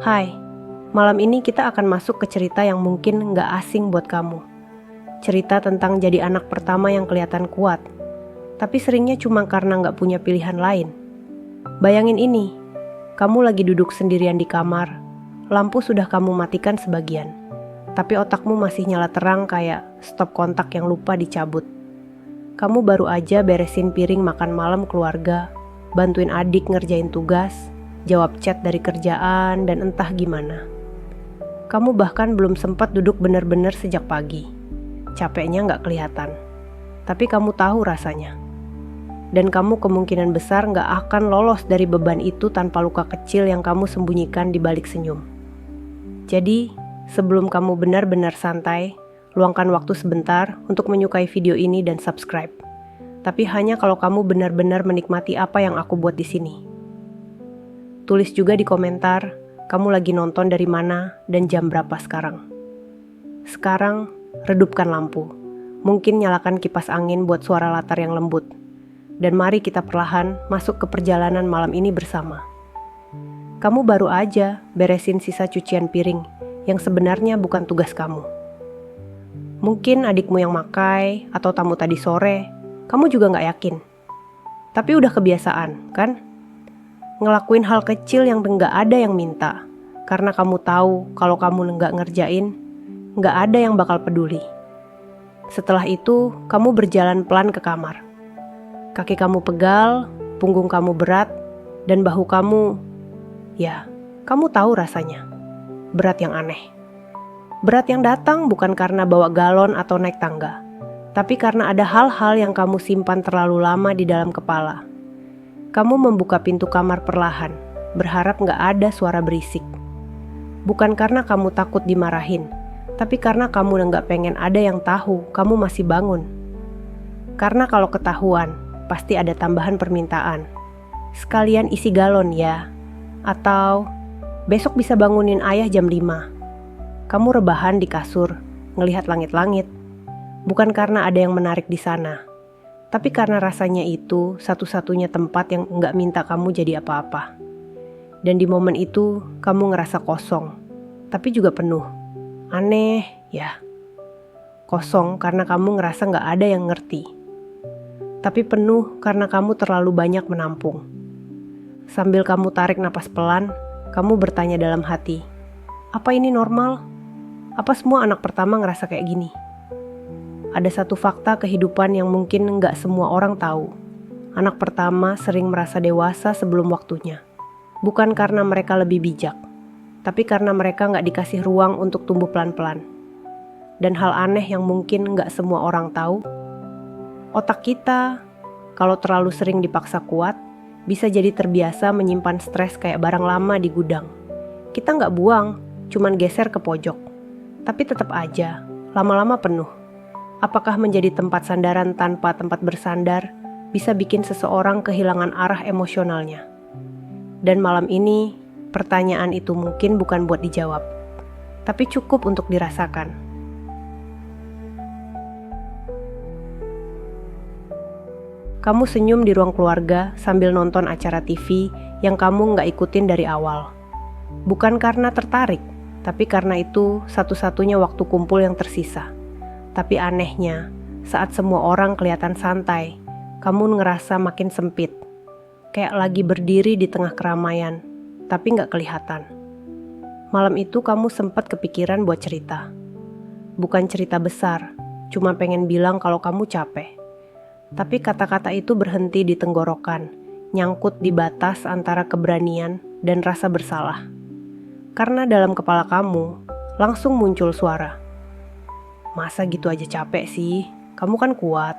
Hai, malam ini kita akan masuk ke cerita yang mungkin nggak asing buat kamu. Cerita tentang jadi anak pertama yang kelihatan kuat, tapi seringnya cuma karena nggak punya pilihan lain. Bayangin ini, kamu lagi duduk sendirian di kamar, lampu sudah kamu matikan sebagian, tapi otakmu masih nyala terang kayak stop kontak yang lupa dicabut. Kamu baru aja beresin piring makan malam keluarga, bantuin adik ngerjain tugas, jawab chat dari kerjaan, dan entah gimana. Kamu bahkan belum sempat duduk benar-benar sejak pagi. Capeknya nggak kelihatan, tapi kamu tahu rasanya. Dan kamu kemungkinan besar nggak akan lolos dari beban itu tanpa luka kecil yang kamu sembunyikan di balik senyum. Jadi, sebelum kamu benar-benar santai, luangkan waktu sebentar untuk menyukai video ini dan subscribe. Tapi hanya kalau kamu benar-benar menikmati apa yang aku buat di sini. Tulis juga di komentar, kamu lagi nonton dari mana dan jam berapa sekarang. Sekarang, redupkan lampu. Mungkin nyalakan kipas angin buat suara latar yang lembut. Dan mari kita perlahan masuk ke perjalanan malam ini bersama. Kamu baru aja beresin sisa cucian piring yang sebenarnya bukan tugas kamu. Mungkin adikmu yang makai atau tamu tadi sore, kamu juga gak yakin. Tapi udah kebiasaan, kan? Ngelakuin hal kecil yang gak ada yang minta. Karena kamu tahu kalau kamu gak ngerjain, gak ada yang bakal peduli. Setelah itu, kamu berjalan pelan ke kamar. Kaki kamu pegal, punggung kamu berat, dan bahu kamu, ya, kamu tahu rasanya. Berat yang aneh. Berat yang datang bukan karena bawa galon atau naik tangga, tapi karena ada hal-hal yang kamu simpan terlalu lama di dalam kepala. Kamu membuka pintu kamar perlahan, berharap gak ada suara berisik. Bukan karena kamu takut dimarahin, tapi karena kamu gak pengen ada yang tahu kamu masih bangun. Karena kalau ketahuan, pasti ada tambahan permintaan. Sekalian isi galon ya, atau besok bisa bangunin ayah jam 5. Kamu rebahan di kasur, ngelihat langit-langit. Bukan karena ada yang menarik di sana, tapi karena rasanya itu satu-satunya tempat yang nggak minta kamu jadi apa-apa. Dan di momen itu, kamu ngerasa kosong, tapi juga penuh. Aneh, ya. Kosong karena kamu ngerasa nggak ada yang ngerti. Tapi penuh karena kamu terlalu banyak menampung. Sambil kamu tarik napas pelan, kamu bertanya dalam hati, apa ini normal? Apa semua anak pertama ngerasa kayak gini? Ada satu fakta kehidupan yang mungkin nggak semua orang tahu. Anak pertama sering merasa dewasa sebelum waktunya. Bukan karena mereka lebih bijak, tapi karena mereka nggak dikasih ruang untuk tumbuh pelan-pelan. Dan hal aneh yang mungkin nggak semua orang tahu, otak kita, kalau terlalu sering dipaksa kuat, bisa jadi terbiasa menyimpan stres kayak barang lama di gudang. Kita nggak buang, cuman geser ke pojok. Tapi tetap aja, lama-lama penuh. Apakah menjadi tempat sandaran tanpa tempat bersandar bisa bikin seseorang kehilangan arah emosionalnya? Dan malam ini, pertanyaan itu mungkin bukan buat dijawab, tapi cukup untuk dirasakan. Kamu senyum di ruang keluarga sambil nonton acara TV yang kamu nggak ikutin dari awal. Bukan karena tertarik, tapi karena itu satu-satunya waktu kumpul yang tersisa. Tapi anehnya, saat semua orang kelihatan santai, kamu ngerasa makin sempit. Kayak lagi berdiri di tengah keramaian, tapi nggak kelihatan. Malam itu kamu sempat kepikiran buat cerita. Bukan cerita besar, cuma pengen bilang kalau kamu capek. Tapi kata-kata itu berhenti di tenggorokan, nyangkut di batas antara keberanian dan rasa bersalah. Karena dalam kepala kamu, langsung muncul suara. Masa gitu aja capek sih? Kamu kan kuat.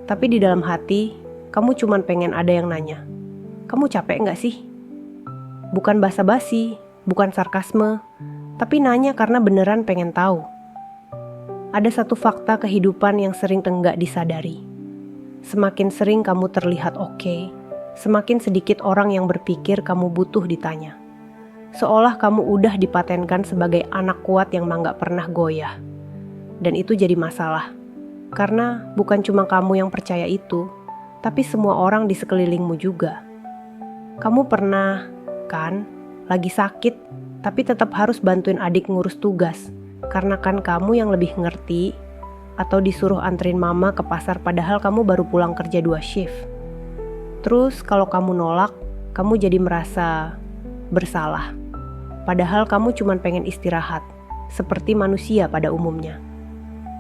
Tapi di dalam hati, kamu cuman pengen ada yang nanya. Kamu capek gak sih? Bukan basa-basi, bukan sarkasme, tapi nanya karena beneran pengen tahu. Ada satu fakta kehidupan yang sering tenggak disadari. Semakin sering kamu terlihat oke, semakin sedikit orang yang berpikir kamu butuh ditanya. Seolah kamu udah dipatenkan sebagai anak kuat yang gak pernah goyah. Dan itu jadi masalah. Karena bukan cuma kamu yang percaya itu, tapi semua orang di sekelilingmu juga. Kamu pernah, kan, lagi sakit, tapi tetap harus bantuin adik ngurus tugas, karena kan kamu yang lebih ngerti, atau disuruh anterin mama ke pasar padahal kamu baru pulang kerja 2 shift. Terus kalau kamu nolak, kamu jadi merasa bersalah. Padahal kamu cuma pengen istirahat, seperti manusia pada umumnya.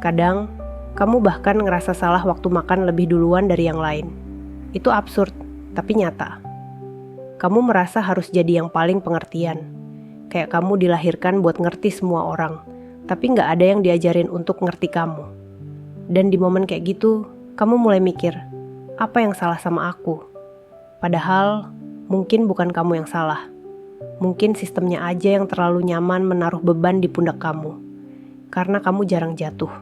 Kadang, kamu bahkan ngerasa salah waktu makan lebih duluan dari yang lain. Itu absurd, tapi nyata. Kamu merasa harus jadi yang paling pengertian. Kayak kamu dilahirkan buat ngerti semua orang, tapi nggak ada yang diajarin untuk ngerti kamu. Dan di momen kayak gitu, kamu mulai mikir, apa yang salah sama aku? Padahal, mungkin bukan kamu yang salah. Mungkin sistemnya aja yang terlalu nyaman menaruh beban di pundak kamu. Karena kamu jarang jatuh.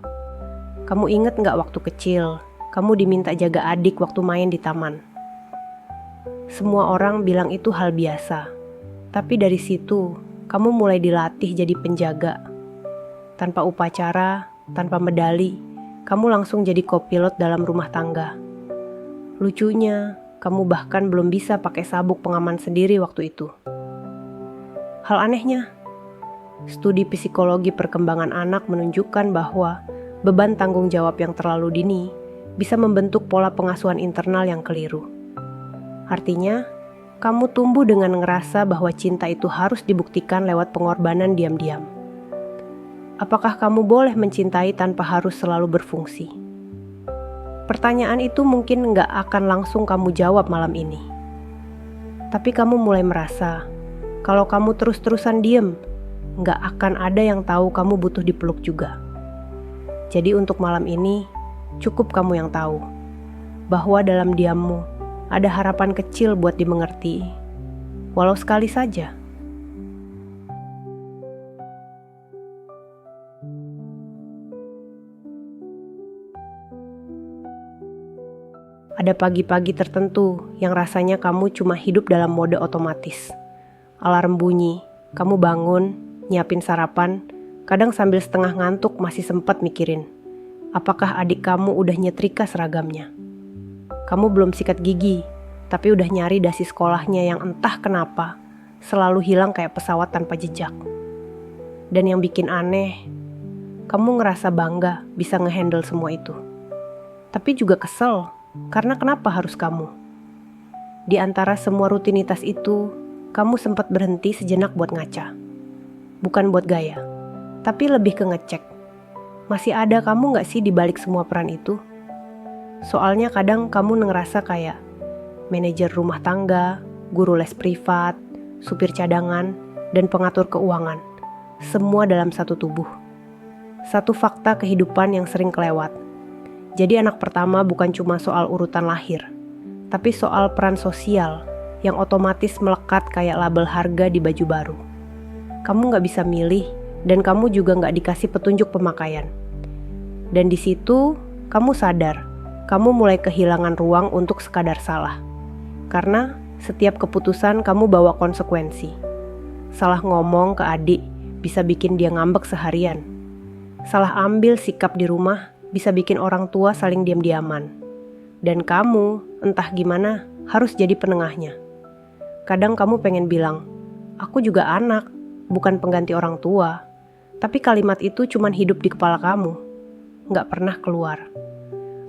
Kamu inget gak waktu kecil, kamu diminta jaga adik waktu main di taman? Semua orang bilang itu hal biasa. Tapi dari situ, kamu mulai dilatih jadi penjaga. Tanpa upacara, tanpa medali, kamu langsung jadi kopilot dalam rumah tangga. Lucunya, kamu bahkan belum bisa pakai sabuk pengaman sendiri waktu itu. Hal anehnya, studi psikologi perkembangan anak menunjukkan bahwa beban tanggung jawab yang terlalu dini bisa membentuk pola pengasuhan internal yang keliru. Artinya, kamu tumbuh dengan ngerasa bahwa cinta itu harus dibuktikan lewat pengorbanan diam-diam. Apakah kamu boleh mencintai tanpa harus selalu berfungsi? Pertanyaan itu mungkin nggak akan langsung kamu jawab malam ini. Tapi kamu mulai merasa, kalau kamu terus-terusan diem, nggak akan ada yang tahu kamu butuh dipeluk juga. Jadi untuk malam ini, cukup kamu yang tahu, bahwa dalam diammu ada harapan kecil buat dimengerti, walau sekali saja. Ada pagi-pagi tertentu yang rasanya kamu cuma hidup dalam mode otomatis. Alarm bunyi, kamu bangun, nyiapin sarapan, kadang sambil setengah ngantuk masih sempat mikirin, apakah adik kamu udah nyetrika seragamnya? Kamu belum sikat gigi, tapi udah nyari dasi sekolahnya yang entah kenapa selalu hilang kayak pesawat tanpa jejak. Dan yang bikin aneh, kamu ngerasa bangga bisa ngehandle semua itu. Tapi juga kesel, karena kenapa harus kamu? Di antara semua rutinitas itu, kamu sempat berhenti sejenak buat ngaca. Bukan buat gaya, tapi lebih ke ngecek. Masih ada kamu gak sih di balik semua peran itu? Soalnya kadang kamu ngerasa kayak manajer rumah tangga, guru les privat, supir cadangan, dan pengatur keuangan. Semua dalam satu tubuh. Satu fakta kehidupan yang sering kelewat. Jadi anak pertama bukan cuma soal urutan lahir, tapi soal peran sosial yang otomatis melekat kayak label harga di baju baru. Kamu gak bisa milih, dan kamu juga gak dikasih petunjuk pemakaian. Dan di situ, kamu sadar, kamu mulai kehilangan ruang untuk sekadar salah. Karena setiap keputusan kamu bawa konsekuensi. Salah ngomong ke adik bisa bikin dia ngambek seharian. Salah ambil sikap di rumah bisa bikin orang tua saling diam-diaman. Dan kamu, entah gimana, harus jadi penengahnya. Kadang kamu pengen bilang, aku juga anak, bukan pengganti orang tua. Tapi kalimat itu cuman hidup di kepala kamu, gak pernah keluar.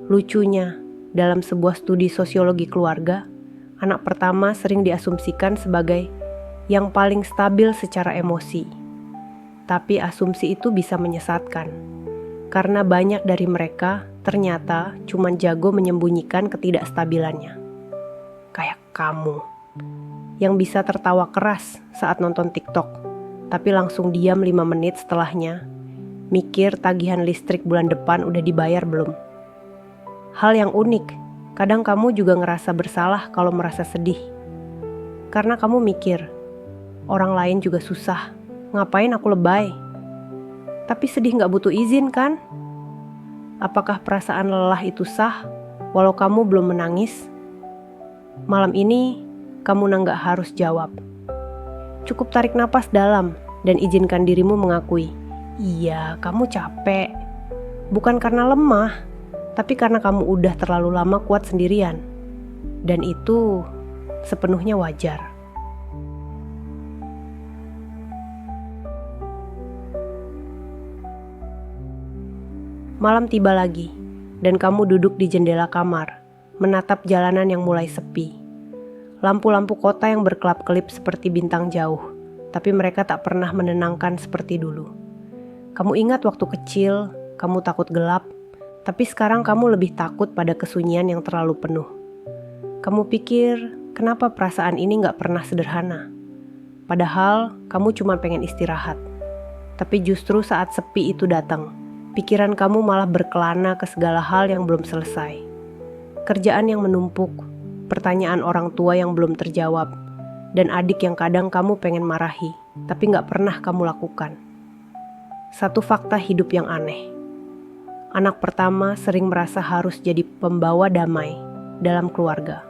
Lucunya, dalam sebuah studi sosiologi keluarga, anak pertama sering diasumsikan sebagai yang paling stabil secara emosi. Tapi asumsi itu bisa menyesatkan, karena banyak dari mereka ternyata cuma jago menyembunyikan ketidakstabilannya. Kayak kamu, yang bisa tertawa keras saat nonton TikTok, tapi langsung diam 5 menit setelahnya, mikir tagihan listrik bulan depan udah dibayar belum. Hal yang unik, kadang kamu juga ngerasa bersalah kalau merasa sedih. Karena kamu mikir, orang lain juga susah, ngapain aku lebay? Tapi sedih gak butuh izin kan? Apakah perasaan lelah itu sah, walau kamu belum menangis? Malam ini, kamu gak harus jawab. Cukup tarik napas dalam dan izinkan dirimu mengakui, iya, kamu capek. Bukan karena lemah, tapi karena kamu udah terlalu lama kuat sendirian. Dan itu sepenuhnya wajar. Malam tiba lagi, dan kamu duduk di jendela kamar, menatap jalanan yang mulai sepi. Lampu-lampu kota yang berkelap-kelip seperti bintang jauh, tapi mereka tak pernah menenangkan seperti dulu. Kamu ingat waktu kecil, kamu takut gelap, tapi sekarang kamu lebih takut pada kesunyian yang terlalu penuh. Kamu pikir, kenapa perasaan ini gak pernah sederhana? Padahal, kamu cuma pengen istirahat. Tapi justru saat sepi itu datang, pikiran kamu malah berkelana ke segala hal yang belum selesai. Kerjaan yang menumpuk, pertanyaan orang tua yang belum terjawab, dan adik yang kadang kamu pengen marahi, tapi gak pernah kamu lakukan. Satu fakta hidup yang aneh. Anak pertama sering merasa harus jadi pembawa damai dalam keluarga.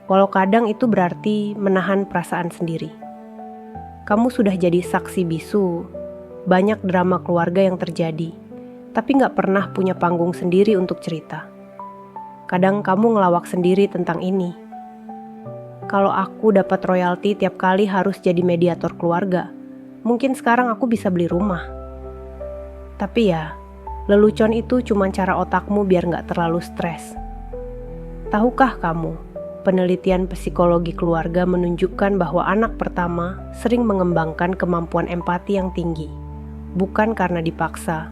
Walau kadang itu berarti menahan perasaan sendiri. Kamu sudah jadi saksi bisu, banyak drama keluarga yang terjadi, tapi gak pernah punya panggung sendiri untuk cerita. Kadang kamu ngelawak sendiri tentang ini. Kalau aku dapat royalti tiap kali harus jadi mediator keluarga, mungkin sekarang aku bisa beli rumah. Tapi ya, lelucon itu cuma cara otakmu biar gak terlalu stres. Tahukah kamu, penelitian psikologi keluarga menunjukkan bahwa anak pertama sering mengembangkan kemampuan empati yang tinggi, bukan karena dipaksa,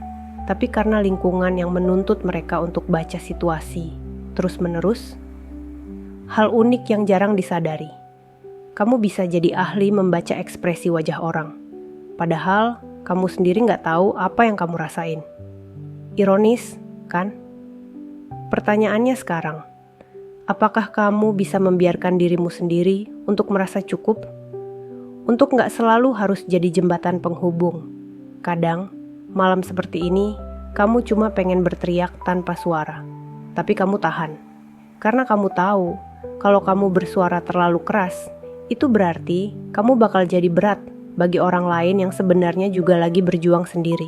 tapi karena lingkungan yang menuntut mereka untuk baca situasi terus-menerus. Hal unik yang jarang disadari. Kamu bisa jadi ahli membaca ekspresi wajah orang, padahal kamu sendiri gak tahu apa yang kamu rasain. Ironis, kan? Pertanyaannya sekarang, apakah kamu bisa membiarkan dirimu sendiri untuk merasa cukup? Untuk gak selalu harus jadi jembatan penghubung. Kadang, malam seperti ini, kamu cuma pengen berteriak tanpa suara. Tapi kamu tahan. Karena kamu tahu, kalau kamu bersuara terlalu keras, itu berarti kamu bakal jadi berat bagi orang lain yang sebenarnya juga lagi berjuang sendiri.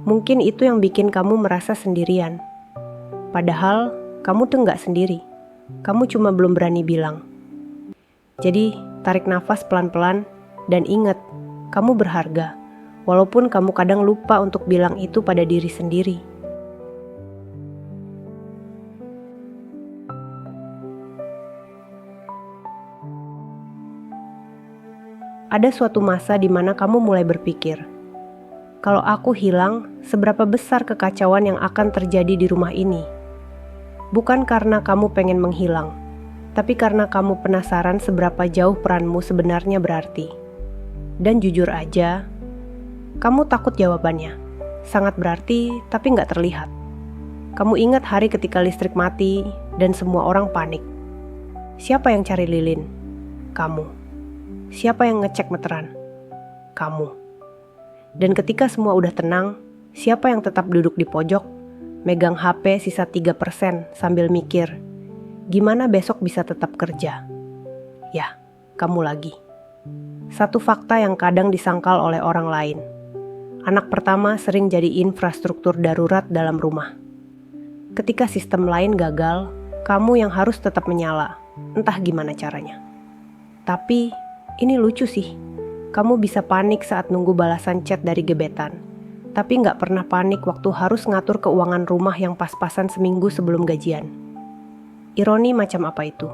Mungkin itu yang bikin kamu merasa sendirian. Padahal, kamu tuh gak sendiri. Kamu cuma belum berani bilang. Jadi, tarik nafas pelan-pelan dan ingat, kamu berharga. Walaupun kamu kadang lupa untuk bilang itu pada diri sendiri. Ada suatu masa di mana kamu mulai berpikir, kalau aku hilang, seberapa besar kekacauan yang akan terjadi di rumah ini? Bukan karena kamu pengen menghilang, tapi karena kamu penasaran seberapa jauh peranmu sebenarnya berarti. Dan jujur aja, kamu takut jawabannya. Sangat berarti, tapi nggak terlihat. Kamu ingat hari ketika listrik mati dan semua orang panik. Siapa yang cari lilin? Kamu. Siapa yang ngecek meteran? Kamu. Dan ketika semua udah tenang, siapa yang tetap duduk di pojok, megang HP sisa 3% sambil mikir, gimana besok bisa tetap kerja? Ya, kamu lagi. Satu fakta yang kadang disangkal oleh orang lain. Anak pertama sering jadi infrastruktur darurat dalam rumah. Ketika sistem lain gagal, kamu yang harus tetap menyala, entah gimana caranya. Tapi, ini lucu sih. Kamu bisa panik saat nunggu balasan chat dari gebetan, tapi nggak pernah panik waktu harus ngatur keuangan rumah yang pas-pasan seminggu sebelum gajian. Ironi macam apa itu?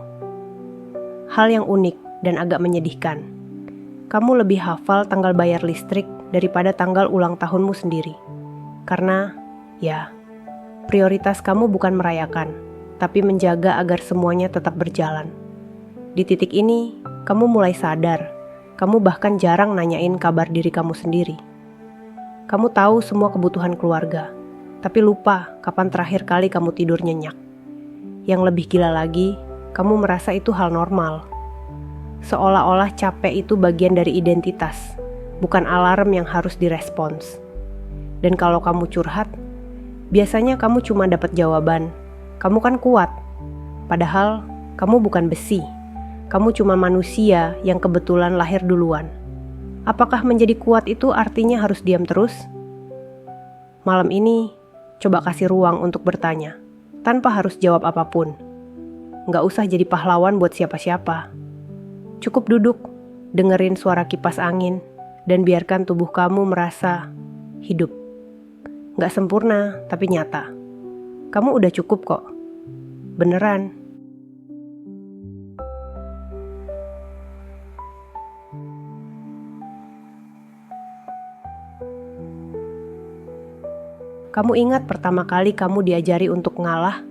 Hal yang unik dan agak menyedihkan. Kamu lebih hafal tanggal bayar listrik daripada tanggal ulang tahunmu sendiri. Karena, ya, prioritas kamu bukan merayakan, tapi menjaga agar semuanya tetap berjalan. Di titik ini, kamu mulai sadar, kamu bahkan jarang nanyain kabar diri kamu sendiri. Kamu tahu semua kebutuhan keluarga, tapi lupa kapan terakhir kali kamu tidur nyenyak. Yang lebih gila lagi, kamu merasa itu hal normal. Seolah-olah capek itu bagian dari identitas, bukan alarm yang harus direspons. Dan kalau kamu curhat, biasanya kamu cuma dapat jawaban, kamu kan kuat. Padahal, kamu bukan besi. Kamu cuma manusia yang kebetulan lahir duluan. Apakah menjadi kuat itu artinya harus diam terus? Malam ini, coba kasih ruang untuk bertanya, tanpa harus jawab apapun. Nggak usah jadi pahlawan buat siapa-siapa. Cukup duduk, dengerin suara kipas angin, dan biarkan tubuh kamu merasa hidup. Nggak sempurna, tapi nyata. Kamu udah cukup kok. Beneran. Kamu ingat pertama kali kamu diajari untuk ngalah?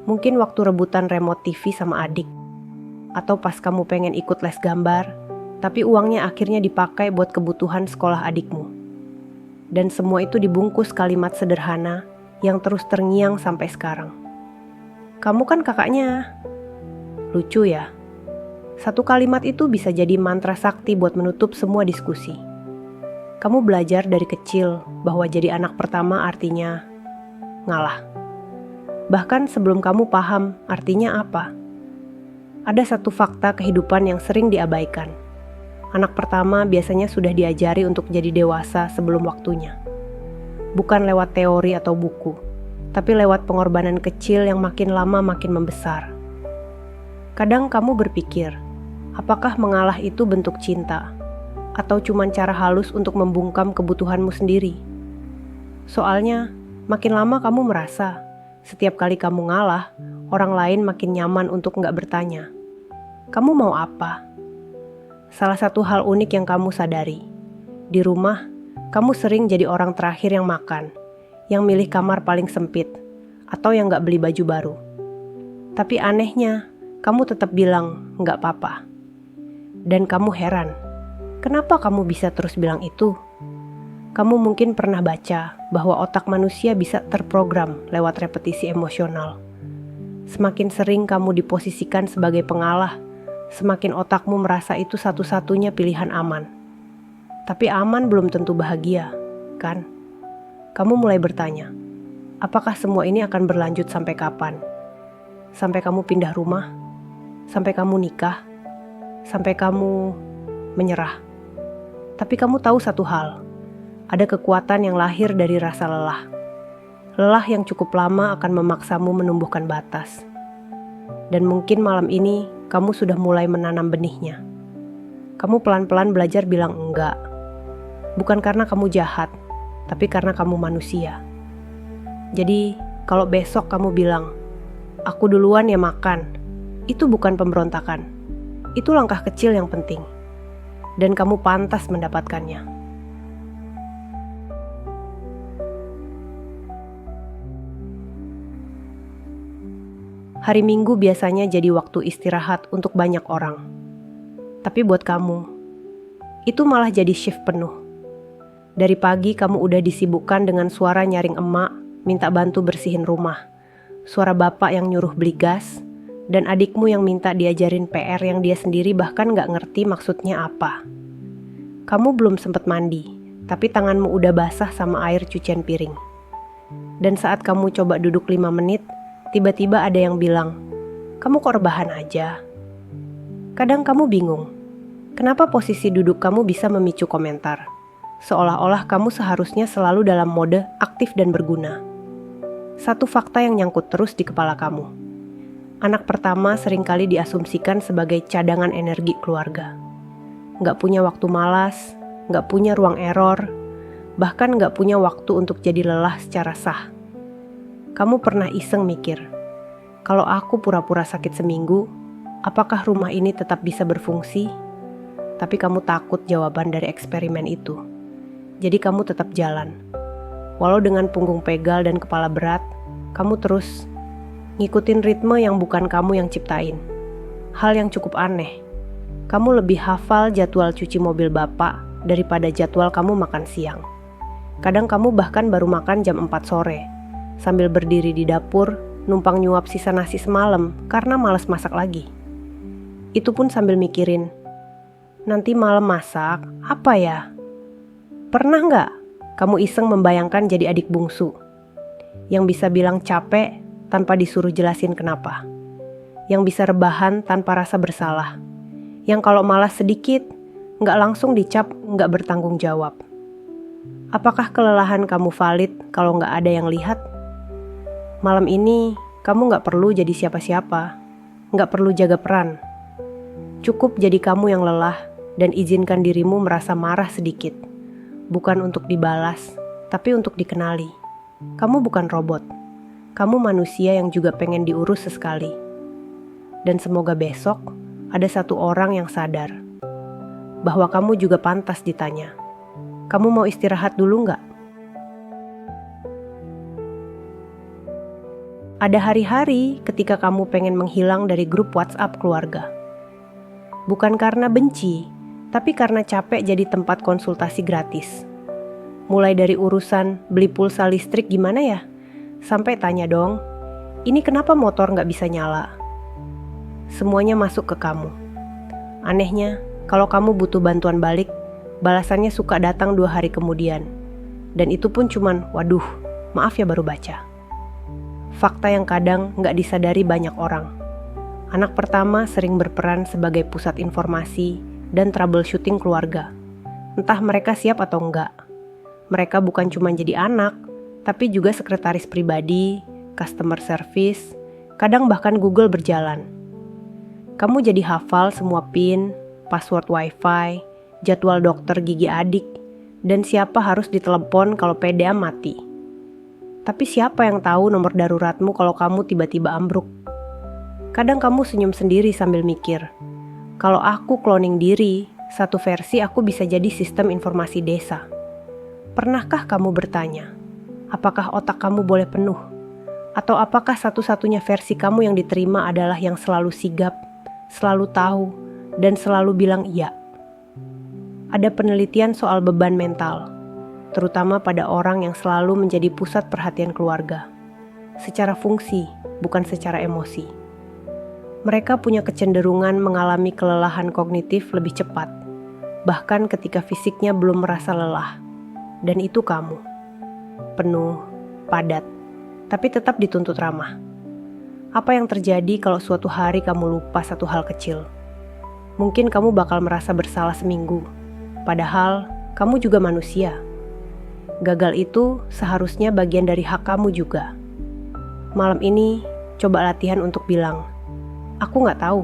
Mungkin waktu rebutan remote TV sama adik. Atau pas kamu pengen ikut les gambar, tapi uangnya akhirnya dipakai buat kebutuhan sekolah adikmu. Dan semua itu dibungkus kalimat sederhana yang terus terngiang sampai sekarang. Kamu kan kakaknya. Lucu ya? Satu kalimat itu bisa jadi mantra sakti buat menutup semua diskusi. Kamu belajar dari kecil bahwa jadi anak pertama artinya ngalah. Bahkan sebelum kamu paham artinya apa. Ada satu fakta kehidupan yang sering diabaikan. Anak pertama biasanya sudah diajari untuk jadi dewasa sebelum waktunya. Bukan lewat teori atau buku, tapi lewat pengorbanan kecil yang makin lama makin membesar. Kadang kamu berpikir, apakah mengalah itu bentuk cinta? Atau cuma cara halus untuk membungkam kebutuhanmu sendiri? Soalnya, makin lama kamu merasa, setiap kali kamu ngalah, orang lain makin nyaman untuk nggak bertanya, kamu mau apa? Salah satu hal unik yang kamu sadari, di rumah, kamu sering jadi orang terakhir yang makan, yang milih kamar paling sempit, atau yang nggak beli baju baru. Tapi anehnya, kamu tetap bilang nggak apa-apa. Dan kamu heran, kenapa kamu bisa terus bilang itu? Kamu mungkin pernah baca bahwa otak manusia bisa terprogram lewat repetisi emosional. Semakin sering kamu diposisikan sebagai pengalah, semakin otakmu merasa itu satu-satunya pilihan aman. Tapi aman belum tentu bahagia, kan? Kamu mulai bertanya, apakah semua ini akan berlanjut sampai kapan? Sampai kamu pindah rumah? Sampai kamu nikah? Sampai kamu menyerah? Tapi kamu tahu satu hal, ada kekuatan yang lahir dari rasa lelah. Lelah yang cukup lama akan memaksamu menumbuhkan batas. Dan mungkin malam ini kamu sudah mulai menanam benihnya. Kamu pelan-pelan belajar bilang enggak. Bukan karena kamu jahat, tapi karena kamu manusia. Jadi, kalau besok kamu bilang, aku duluan ya makan, itu bukan pemberontakan. Itu langkah kecil yang penting. Dan kamu pantas mendapatkannya. Hari Minggu biasanya jadi waktu istirahat untuk banyak orang. Tapi buat kamu, itu malah jadi shift penuh. Dari pagi kamu udah disibukkan dengan suara nyaring emak, minta bantu bersihin rumah. Suara bapak yang nyuruh beli gas, dan adikmu yang minta diajarin PR yang dia sendiri bahkan gak ngerti maksudnya apa. Kamu belum sempat mandi, tapi tanganmu udah basah sama air cucian piring. Dan saat kamu coba duduk 5 menit, tiba-tiba ada yang bilang, kamu kok rebahan aja? Kadang kamu bingung, kenapa posisi duduk kamu bisa memicu komentar, seolah-olah kamu seharusnya selalu dalam mode aktif dan berguna. Satu fakta yang nyangkut terus di kepala kamu. Anak pertama seringkali diasumsikan sebagai cadangan energi keluarga. Nggak punya waktu malas, nggak punya ruang error, bahkan nggak punya waktu untuk jadi lelah secara sah. Kamu pernah iseng mikir, kalau aku pura-pura sakit seminggu, apakah rumah ini tetap bisa berfungsi? Tapi kamu takut jawaban dari eksperimen itu. Jadi kamu tetap jalan. Walau dengan punggung pegal dan kepala berat, kamu terus ngikutin ritme yang bukan kamu yang ciptain. Hal yang cukup aneh. Kamu lebih hafal jadwal cuci mobil bapak daripada jadwal kamu makan siang. Kadang kamu bahkan baru makan jam 4 sore, sambil berdiri di dapur, numpang nyuap sisa nasi semalam karena malas masak lagi. Itu pun sambil mikirin, nanti malam masak apa ya? Pernah nggak kamu iseng membayangkan jadi adik bungsu? Yang bisa bilang capek tanpa disuruh jelasin kenapa. Yang bisa rebahan tanpa rasa bersalah. Yang kalau malas sedikit, nggak langsung dicap nggak bertanggung jawab. Apakah kelelahan kamu valid kalau nggak ada yang lihat? Malam ini, kamu nggak perlu jadi siapa-siapa. Nggak perlu jaga peran. Cukup jadi kamu yang lelah dan izinkan dirimu merasa marah sedikit. Bukan untuk dibalas, tapi untuk dikenali. Kamu bukan robot. Kamu manusia yang juga pengen diurus sesekali. Dan semoga besok ada satu orang yang sadar bahwa kamu juga pantas ditanya. Kamu mau istirahat dulu nggak? Ada hari-hari ketika kamu pengen menghilang dari grup WhatsApp keluarga. Bukan karena benci, tapi karena capek jadi tempat konsultasi gratis. Mulai dari urusan beli pulsa listrik gimana ya, sampai tanya dong, ini kenapa motor nggak bisa nyala? Semuanya masuk ke kamu. Anehnya, kalau kamu butuh bantuan balik, balasannya suka datang 2 hari kemudian. Dan itu pun cuman, waduh, maaf ya baru baca. Fakta yang kadang nggak disadari banyak orang. Anak pertama sering berperan sebagai pusat informasi dan troubleshooting keluarga. Entah mereka siap atau enggak. Mereka bukan cuma jadi anak, tapi juga sekretaris pribadi, customer service, kadang bahkan Google berjalan. Kamu jadi hafal semua PIN, password wifi, jadwal dokter gigi adik, dan siapa harus ditelepon kalau PDA mati. Tapi siapa yang tahu nomor daruratmu kalau kamu tiba-tiba ambruk? Kadang kamu senyum sendiri sambil mikir, kalau aku cloning diri, satu versi aku bisa jadi sistem informasi desa. Pernahkah kamu bertanya, apakah otak kamu boleh penuh? Atau apakah satu-satunya versi kamu yang diterima adalah yang selalu sigap, selalu tahu, dan selalu bilang iya? Ada penelitian soal beban mental, terutama pada orang yang selalu menjadi pusat perhatian keluarga. Secara fungsi, bukan secara emosi. Mereka punya kecenderungan mengalami kelelahan kognitif lebih cepat, bahkan ketika fisiknya belum merasa lelah. Dan itu kamu. Penuh, padat, tapi tetap dituntut ramah. Apa yang terjadi kalau suatu hari kamu lupa satu hal kecil? Mungkin kamu bakal merasa bersalah seminggu, padahal kamu juga manusia. Gagal itu seharusnya bagian dari hak kamu juga. Malam ini, coba latihan untuk bilang, aku nggak tahu,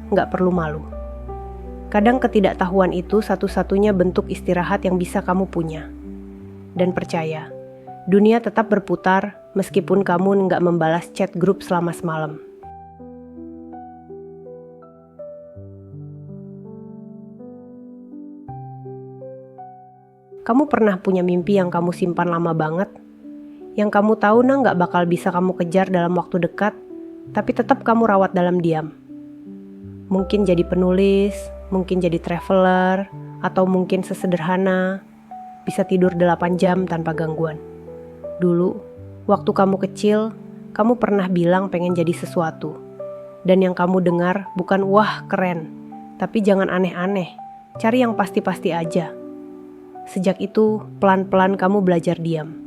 nggak perlu malu. Kadang ketidaktahuan itu satu-satunya bentuk istirahat yang bisa kamu punya. Dan percaya, dunia tetap berputar meskipun kamu nggak membalas chat grup selama semalam. Kamu pernah punya mimpi yang kamu simpan lama banget? Yang kamu tahu nggak bakal bisa kamu kejar dalam waktu dekat, tapi tetap kamu rawat dalam diam. Mungkin jadi penulis, mungkin jadi traveler, atau mungkin sesederhana, bisa tidur 8 jam tanpa gangguan. Dulu, waktu kamu kecil, kamu pernah bilang pengen jadi sesuatu. Dan yang kamu dengar bukan wah keren, tapi jangan aneh-aneh, cari yang pasti-pasti aja. Sejak itu, pelan-pelan kamu belajar diam.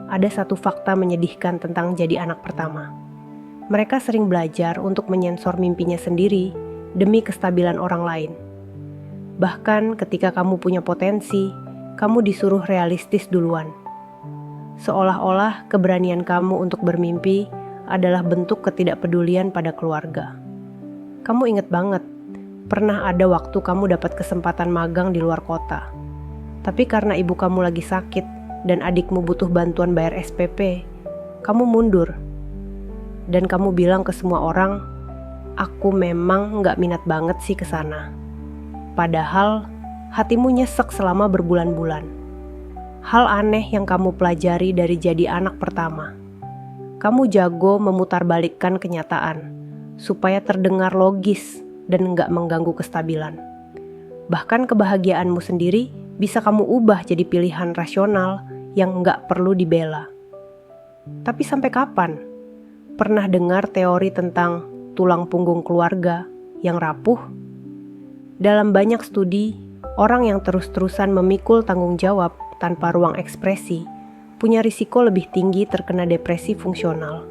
Ada satu fakta menyedihkan tentang jadi anak pertama. Mereka sering belajar untuk menyensor mimpinya sendiri demi kestabilan orang lain. Bahkan ketika kamu punya potensi, kamu disuruh realistis duluan. Seolah-olah keberanian kamu untuk bermimpi adalah bentuk ketidakpedulian pada keluarga. Kamu inget banget, pernah ada waktu kamu dapat kesempatan magang di luar kota. Tapi karena ibu kamu lagi sakit dan adikmu butuh bantuan bayar SPP, kamu mundur. Dan kamu bilang ke semua orang, aku memang nggak minat banget sih ke sana. Padahal hatimu nyesek selama berbulan-bulan. Hal aneh yang kamu pelajari dari jadi anak pertama. Kamu jago memutarbalikkan kenyataan supaya terdengar logis dan nggak mengganggu kestabilan. Bahkan kebahagiaanmu sendiri bisa kamu ubah jadi pilihan rasional yang nggak perlu dibela. Tapi sampai kapan? Pernah dengar teori tentang tulang punggung keluarga yang rapuh? Dalam banyak studi, orang yang terus-terusan memikul tanggung jawab tanpa ruang ekspresi punya risiko lebih tinggi terkena depresi fungsional.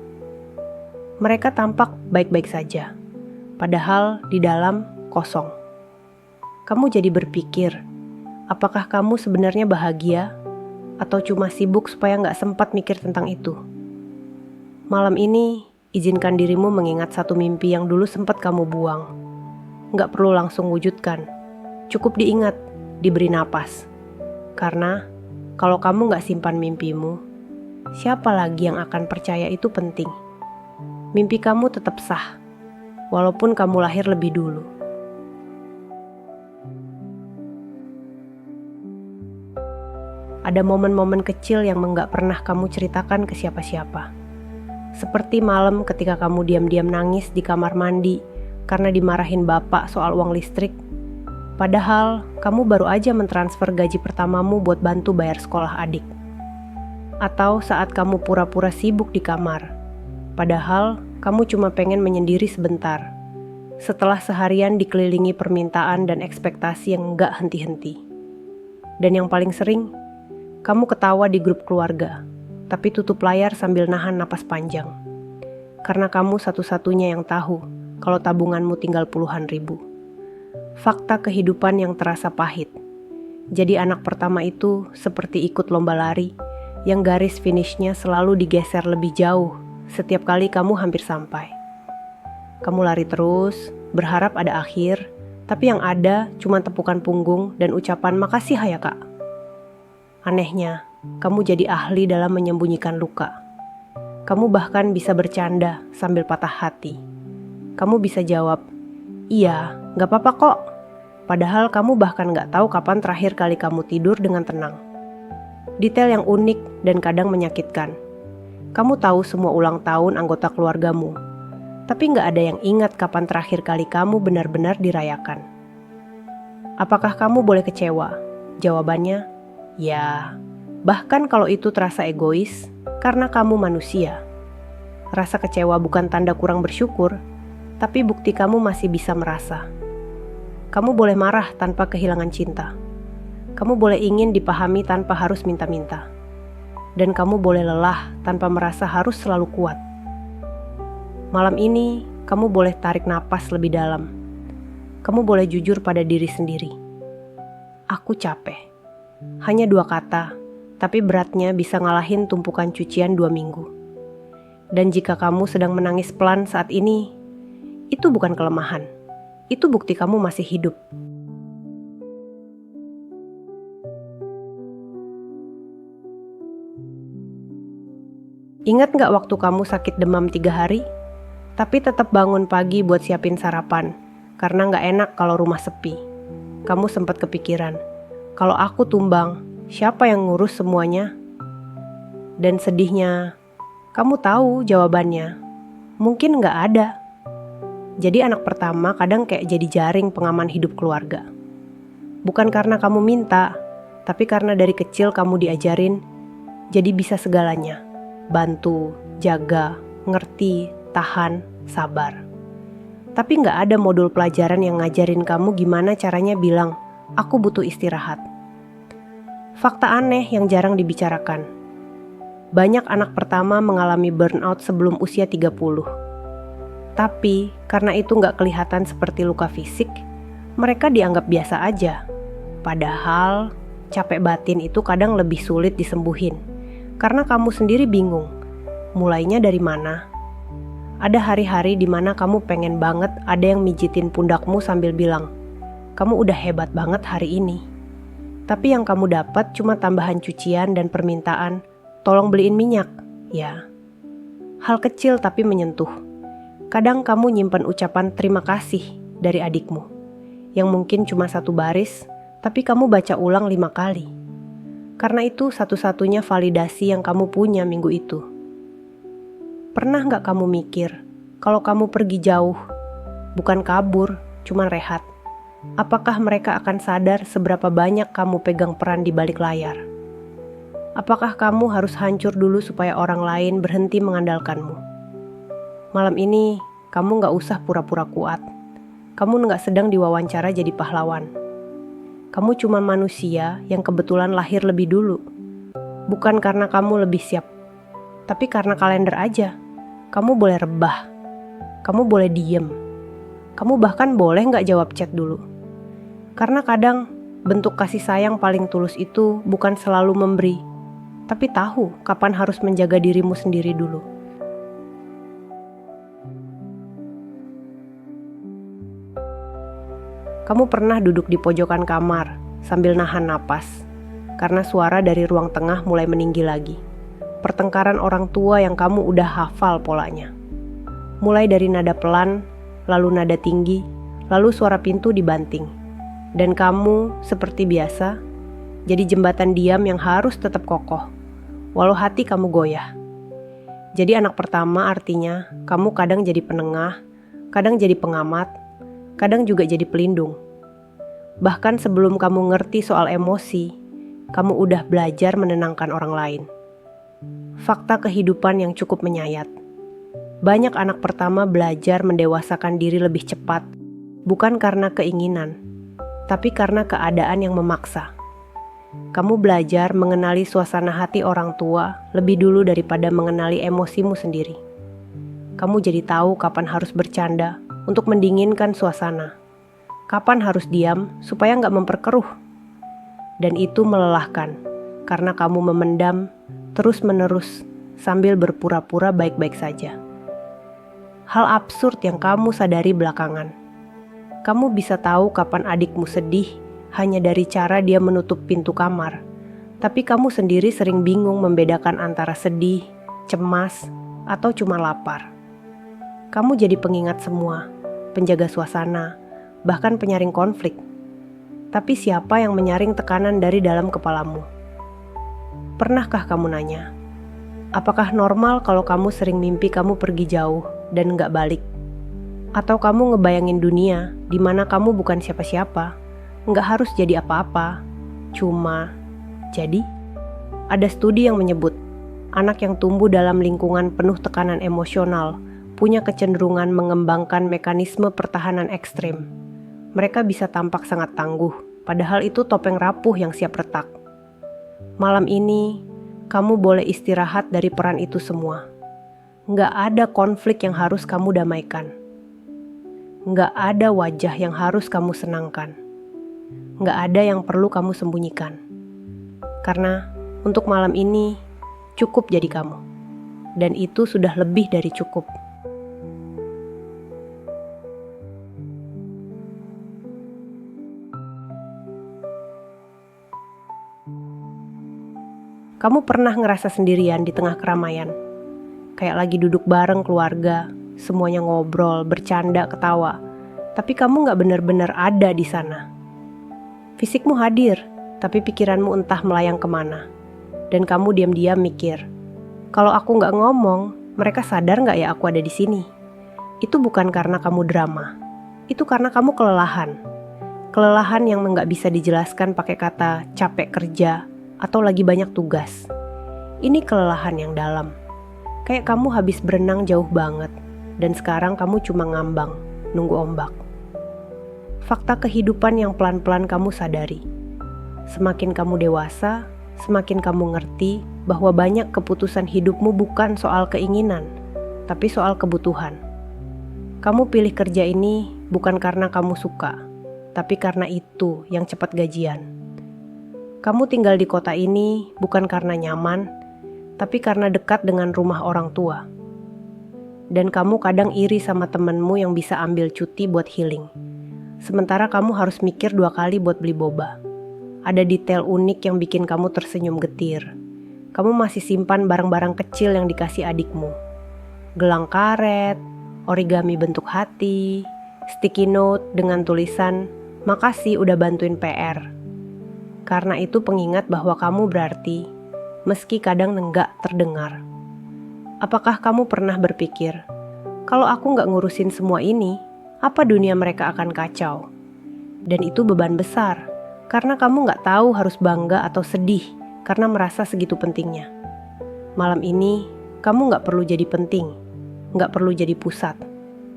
Mereka tampak baik-baik saja, padahal di dalam kosong. Kamu jadi berpikir, apakah kamu sebenarnya bahagia atau cuma sibuk supaya nggak sempat mikir tentang itu? Malam ini, izinkan dirimu mengingat satu mimpi yang dulu sempat kamu buang. Nggak perlu langsung wujudkan, cukup diingat, diberi napas. Karena Kalau kamu gak simpan mimpimu, siapa lagi yang akan percaya itu penting? Mimpi kamu tetap sah, walaupun kamu lahir lebih dulu. Ada momen-momen kecil yang nggak pernah kamu ceritakan ke siapa-siapa. Seperti malam ketika kamu diam-diam nangis di kamar mandi karena dimarahin bapak soal uang listrik. Padahal kamu baru aja mentransfer gaji pertamamu buat bantu bayar sekolah adik. Atau saat kamu pura-pura sibuk di kamar, padahal kamu cuma pengen menyendiri sebentar. Setelah seharian dikelilingi permintaan dan ekspektasi yang nggak henti-henti. Dan yang paling sering, kamu ketawa di grup keluarga, tapi tutup layar sambil nahan napas panjang. Karena kamu satu-satunya yang tahu kalau tabunganmu tinggal puluhan ribu. Fakta kehidupan yang terasa pahit. Jadi anak pertama itu seperti ikut lomba lari, yang garis finishnya selalu digeser lebih jauh setiap kali kamu hampir sampai. Kamu lari terus, berharap ada akhir, tapi yang ada cuma tepukan punggung dan ucapan makasih ya kak. Anehnya, kamu jadi ahli dalam menyembunyikan luka. Kamu bahkan bisa bercanda sambil patah hati. Kamu bisa jawab, iya, gak apa-apa kok. Padahal kamu bahkan gak tahu kapan terakhir kali kamu tidur dengan tenang. Detail yang unik dan kadang menyakitkan. Kamu tahu semua ulang tahun anggota keluargamu, tapi gak ada yang ingat kapan terakhir kali kamu benar-benar dirayakan. Apakah kamu boleh kecewa? Jawabannya, ya. Bahkan kalau itu terasa egois, karena kamu manusia. Rasa kecewa bukan tanda kurang bersyukur, tapi bukti kamu masih bisa merasa. Kamu boleh marah tanpa kehilangan cinta. Kamu boleh ingin dipahami tanpa harus minta-minta. Dan kamu boleh lelah tanpa merasa harus selalu kuat. Malam ini, kamu boleh tarik napas lebih dalam. Kamu boleh jujur pada diri sendiri. Aku capek. Hanya 2 kata, tapi beratnya bisa ngalahin tumpukan cucian 2 minggu. Dan jika kamu sedang menangis pelan saat ini, itu bukan kelemahan. Itu bukti kamu masih hidup. Ingat gak waktu kamu sakit demam 3 hari? Tapi tetap bangun pagi buat siapin sarapan, karena gak enak kalau rumah sepi. Kamu sempat kepikiran, kalau aku tumbang, siapa yang ngurus semuanya? Dan sedihnya, kamu tahu jawabannya. Mungkin gak ada. Jadi anak pertama kadang kayak jadi jaring pengaman hidup keluarga. Bukan karena kamu minta, tapi karena dari kecil kamu diajarin, jadi bisa segalanya. Bantu, jaga, ngerti, tahan, sabar. Tapi gak ada modul pelajaran yang ngajarin kamu gimana caranya bilang, aku butuh istirahat. Fakta aneh yang jarang dibicarakan. Banyak anak pertama mengalami burnout sebelum usia 30. Tapi karena itu gak kelihatan seperti luka fisik, mereka dianggap biasa aja. Padahal capek batin itu kadang lebih sulit disembuhin. Karena kamu sendiri bingung, mulainya dari mana? Ada hari-hari dimana kamu pengen banget ada yang mijitin pundakmu sambil bilang, kamu udah hebat banget hari ini. Tapi yang kamu dapat cuma tambahan cucian dan permintaan, tolong beliin minyak, ya. Hal kecil tapi menyentuh. Kadang kamu nyimpan ucapan terima kasih dari adikmu, yang mungkin cuma 1 baris, tapi kamu baca ulang 5 kali. Karena itu satu-satunya validasi yang kamu punya minggu itu. Pernah gak kamu mikir, kalau kamu pergi jauh, bukan kabur, cuma rehat, apakah mereka akan sadar seberapa banyak kamu pegang peran di balik layar? Apakah kamu harus hancur dulu supaya orang lain berhenti mengandalkanmu? Malam ini, kamu gak usah pura-pura kuat. Kamu gak sedang diwawancara jadi pahlawan. Kamu cuma manusia yang kebetulan lahir lebih dulu. Bukan karena kamu lebih siap, tapi karena kalender aja. Kamu boleh rebah. Kamu boleh diem. Kamu bahkan boleh gak jawab chat dulu. Karena kadang, bentuk kasih sayang paling tulus itu bukan selalu memberi, tapi tahu kapan harus menjaga dirimu sendiri dulu. Kamu pernah duduk di pojokan kamar sambil nahan napas, karena suara dari ruang tengah mulai meninggi lagi. Pertengkaran orang tua yang kamu udah hafal polanya. Mulai dari nada pelan, lalu nada tinggi, lalu suara pintu dibanting. Dan kamu, seperti biasa, jadi jembatan diam yang harus tetap kokoh, walau hati kamu goyah. Jadi anak pertama artinya kamu kadang jadi penengah, kadang jadi pengamat, kadang juga jadi pelindung. Bahkan sebelum kamu ngerti soal emosi, kamu udah belajar menenangkan orang lain. Fakta kehidupan yang cukup menyayat. Banyak anak pertama belajar mendewasakan diri lebih cepat, bukan karena keinginan, tapi karena keadaan yang memaksa. Kamu belajar mengenali suasana hati orang tua lebih dulu daripada mengenali emosimu sendiri. Kamu jadi tahu kapan harus bercanda untuk mendinginkan suasana, kapan harus diam supaya nggak memperkeruh. Dan itu melelahkan, karena kamu memendam terus-menerus sambil berpura-pura baik-baik saja. Hal absurd yang kamu sadari belakangan. Kamu bisa tahu kapan adikmu sedih hanya dari cara dia menutup pintu kamar. Tapi kamu sendiri sering bingung membedakan antara sedih, cemas, atau cuma lapar. Kamu jadi pengingat semua, penjaga suasana, bahkan penyaring konflik. Tapi siapa yang menyaring tekanan dari dalam kepalamu? Pernahkah kamu nanya, apakah normal kalau kamu sering mimpi kamu pergi jauh dan nggak balik? Atau kamu ngebayangin dunia di mana kamu bukan siapa-siapa, nggak harus jadi apa-apa, cuma jadi? Ada studi yang menyebut, anak yang tumbuh dalam lingkungan penuh tekanan emosional punya kecenderungan mengembangkan mekanisme pertahanan ekstrim. Mereka bisa tampak sangat tangguh, padahal itu topeng rapuh yang siap retak. Malam ini, kamu boleh istirahat dari peran itu semua. Nggak ada konflik yang harus kamu damaikan. Nggak ada wajah yang harus kamu senangkan. Nggak ada yang perlu kamu sembunyikan. Karena untuk malam ini, cukup jadi kamu. Dan itu sudah lebih dari cukup. Kamu pernah ngerasa sendirian di tengah keramaian? Kayak lagi duduk bareng keluarga, semuanya ngobrol, bercanda, ketawa. Tapi kamu gak benar-benar ada di sana. Fisikmu hadir, tapi pikiranmu entah melayang kemana. Dan kamu diam-diam mikir, kalau aku gak ngomong, mereka sadar gak ya aku ada di sini? Itu bukan karena kamu drama. Itu karena kamu kelelahan. Kelelahan yang gak bisa dijelaskan pakai kata capek kerja atau lagi banyak tugas. Ini kelelahan yang dalam. Kayak kamu habis berenang jauh banget, dan sekarang kamu cuma ngambang, nunggu ombak. Fakta kehidupan yang pelan-pelan kamu sadari. Semakin kamu dewasa, semakin kamu ngerti bahwa banyak keputusan hidupmu bukan soal keinginan, tapi soal kebutuhan. Kamu pilih kerja ini bukan karena kamu suka, tapi karena itu yang cepat gajian. Kamu tinggal di kota ini bukan karena nyaman, tapi karena dekat dengan rumah orang tua. Dan kamu kadang iri sama temenmu yang bisa ambil cuti buat healing. Sementara kamu harus mikir 2 kali buat beli boba. Ada detail unik yang bikin kamu tersenyum getir. Kamu masih simpan barang-barang kecil yang dikasih adikmu. Gelang karet, origami bentuk hati, sticky note dengan tulisan, "Makasih udah bantuin PR." Karena itu pengingat bahwa kamu berarti, meski kadang enggak terdengar. Apakah kamu pernah berpikir, kalau aku nggak ngurusin semua ini, apa dunia mereka akan kacau? Dan itu beban besar, karena kamu nggak tahu harus bangga atau sedih karena merasa segitu pentingnya. Malam ini, kamu nggak perlu jadi penting, nggak perlu jadi pusat,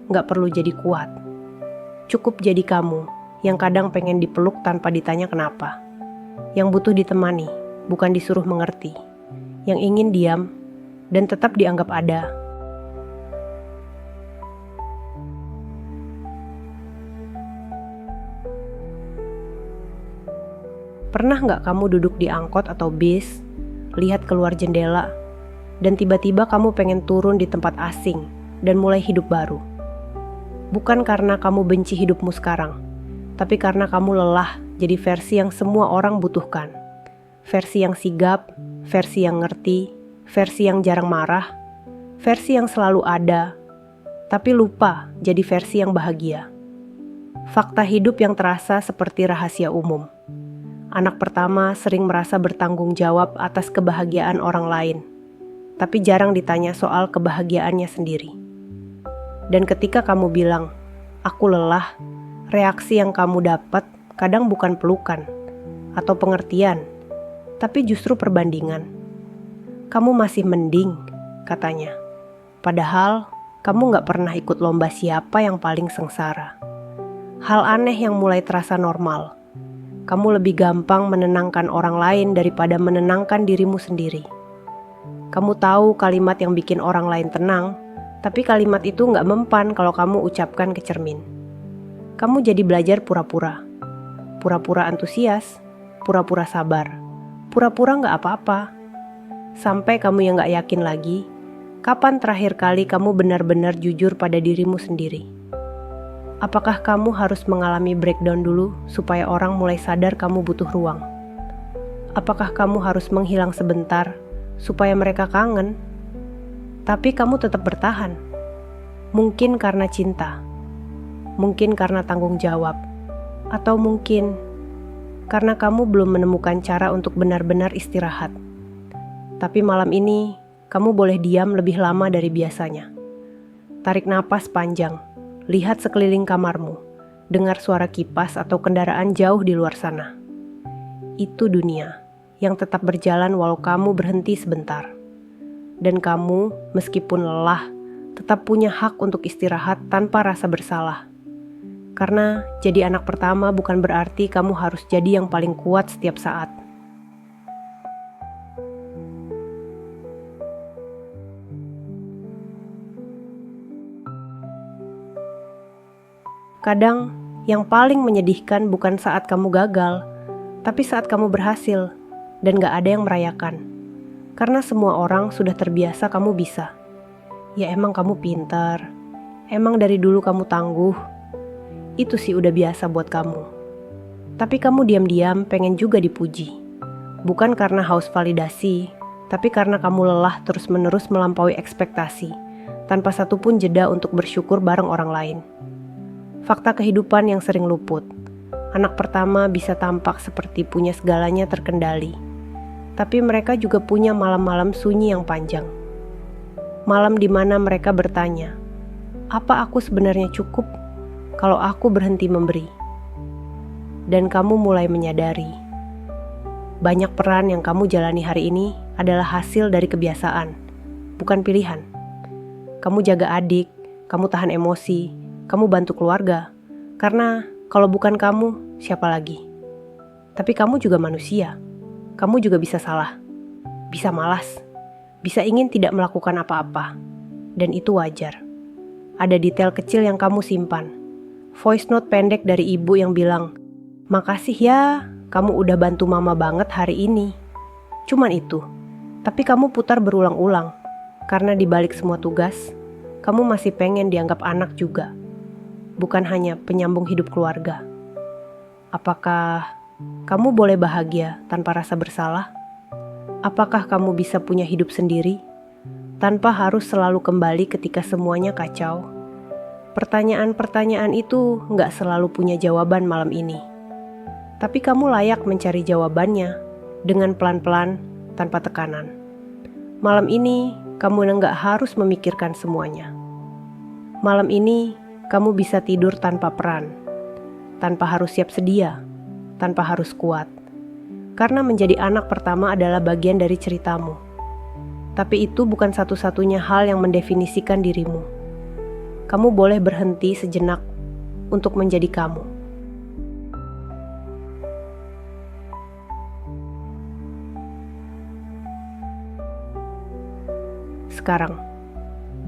nggak perlu jadi kuat. Cukup jadi kamu yang kadang pengen dipeluk tanpa ditanya kenapa, yang butuh ditemani, bukan disuruh mengerti, yang ingin diam dan tetap dianggap ada. Pernah nggak kamu duduk di angkot atau bis, lihat keluar jendela, dan tiba-tiba kamu pengen turun di tempat asing dan mulai hidup baru? Bukan karena kamu benci hidupmu sekarang, tapi karena kamu lelah jadi versi yang semua orang butuhkan. Versi yang sigap, versi yang ngerti, versi yang jarang marah, versi yang selalu ada, tapi lupa jadi versi yang bahagia. Fakta hidup yang terasa seperti rahasia umum. Anak pertama sering merasa bertanggung jawab atas kebahagiaan orang lain, tapi jarang ditanya soal kebahagiaannya sendiri. Dan ketika kamu bilang, "Aku lelah," reaksi yang kamu dapat kadang bukan pelukan atau pengertian, tapi justru perbandingan. "Kamu masih mending," katanya. Padahal kamu gak pernah ikut lomba siapa yang paling sengsara. Hal aneh yang mulai terasa normal. Kamu lebih gampang menenangkan orang lain daripada menenangkan dirimu sendiri. Kamu tahu kalimat yang bikin orang lain tenang, tapi kalimat itu gak mempan kalau kamu ucapkan ke cermin. Kamu jadi belajar pura-pura. Pura-pura antusias, pura-pura sabar, pura-pura gak apa-apa. Sampai kamu yang gak yakin lagi, kapan terakhir kali kamu benar-benar jujur pada dirimu sendiri? Apakah kamu harus mengalami breakdown dulu supaya orang mulai sadar kamu butuh ruang? Apakah kamu harus menghilang sebentar supaya mereka kangen? Tapi kamu tetap bertahan. Mungkin karena cinta, mungkin karena tanggung jawab, atau mungkin karena kamu belum menemukan cara untuk benar-benar istirahat. Tapi malam ini, kamu boleh diam lebih lama dari biasanya. Tarik napas panjang, lihat sekeliling kamarmu, dengar suara kipas atau kendaraan jauh di luar sana. Itu dunia yang tetap berjalan walau kamu berhenti sebentar. Dan kamu, meskipun lelah, tetap punya hak untuk istirahat tanpa rasa bersalah. Karena jadi anak pertama bukan berarti kamu harus jadi yang paling kuat setiap saat. Kadang, yang paling menyedihkan bukan saat kamu gagal, tapi saat kamu berhasil, dan gak ada yang merayakan. Karena semua orang sudah terbiasa kamu bisa. Ya emang kamu pintar, emang dari dulu kamu tangguh. Itu sih udah biasa buat kamu. Tapi kamu diam-diam pengen juga dipuji. Bukan karena haus validasi, tapi karena kamu lelah terus-menerus melampaui ekspektasi, tanpa satupun jeda untuk bersyukur bareng orang lain. Fakta kehidupan yang sering luput. Anak pertama bisa tampak seperti punya segalanya terkendali. Tapi mereka juga punya malam-malam sunyi yang panjang. Malam di mana mereka bertanya, "Apa aku sebenarnya cukup kalau aku berhenti memberi?" Dan kamu mulai menyadari, banyak peran yang kamu jalani hari ini adalah hasil dari kebiasaan, bukan pilihan. Kamu jaga adik, kamu tahan emosi, kamu bantu keluarga, karena kalau bukan kamu, siapa lagi? Tapi kamu juga manusia, kamu juga bisa salah, bisa malas, bisa ingin tidak melakukan apa-apa, dan itu wajar. Ada detail kecil yang kamu simpan, voice note pendek dari ibu yang bilang, "Makasih ya, kamu udah bantu mama banget hari ini." Cuman itu, tapi kamu putar berulang-ulang, karena di balik semua tugas, kamu masih pengen dianggap anak juga. Bukan hanya penyambung hidup keluarga. Apakah kamu boleh bahagia tanpa rasa bersalah? Apakah kamu bisa punya hidup sendiri tanpa harus selalu kembali ketika semuanya kacau? Pertanyaan-pertanyaan itu gak selalu punya jawaban malam ini. Tapi kamu layak mencari jawabannya dengan pelan-pelan tanpa tekanan. Malam ini kamu gak harus memikirkan semuanya. Malam ini kamu bisa tidur tanpa peran, tanpa harus siap sedia, tanpa harus kuat. Karena menjadi anak pertama adalah bagian dari ceritamu. Tapi itu bukan satu-satunya hal yang mendefinisikan dirimu. Kamu boleh berhenti sejenak untuk menjadi kamu. Sekarang,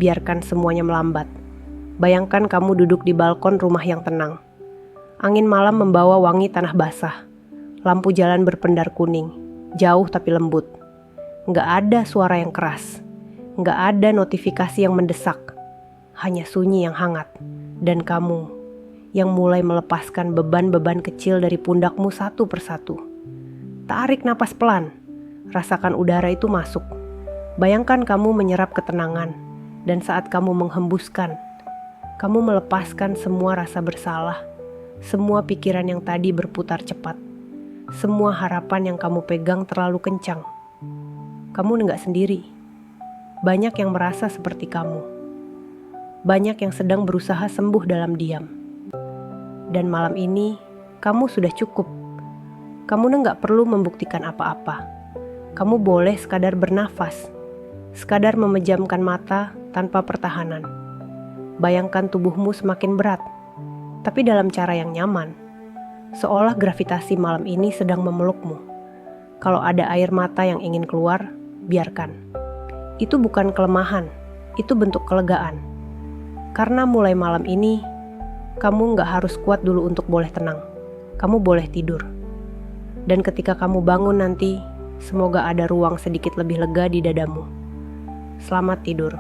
biarkan semuanya melambat. Bayangkan kamu duduk di balkon rumah yang tenang. Angin malam membawa wangi tanah basah. Lampu jalan berpendar kuning, jauh tapi lembut. Nggak ada suara yang keras. Nggak ada notifikasi yang mendesak. Hanya sunyi yang hangat. Dan kamu yang mulai melepaskan beban-beban kecil dari pundakmu satu persatu. Tarik napas pelan. Rasakan udara itu masuk. Bayangkan kamu menyerap ketenangan. Dan saat kamu menghembuskan, kamu melepaskan semua rasa bersalah, semua pikiran yang tadi berputar cepat, semua harapan yang kamu pegang terlalu kencang. Kamu nggak sendiri. Banyak yang merasa seperti kamu. Banyak yang sedang berusaha sembuh dalam diam. Dan malam ini, kamu sudah cukup. Kamu nggak perlu membuktikan apa-apa. Kamu boleh sekadar bernafas, sekadar memejamkan mata tanpa pertahanan. Bayangkan tubuhmu semakin berat, tapi dalam cara yang nyaman. Seolah gravitasi malam ini sedang memelukmu. Kalau ada air mata yang ingin keluar, biarkan. Itu bukan kelemahan, itu bentuk kelegaan. Karena mulai malam ini, kamu nggak harus kuat dulu untuk boleh tenang. Kamu boleh tidur. Dan ketika kamu bangun nanti, semoga ada ruang sedikit lebih lega di dadamu. Selamat tidur.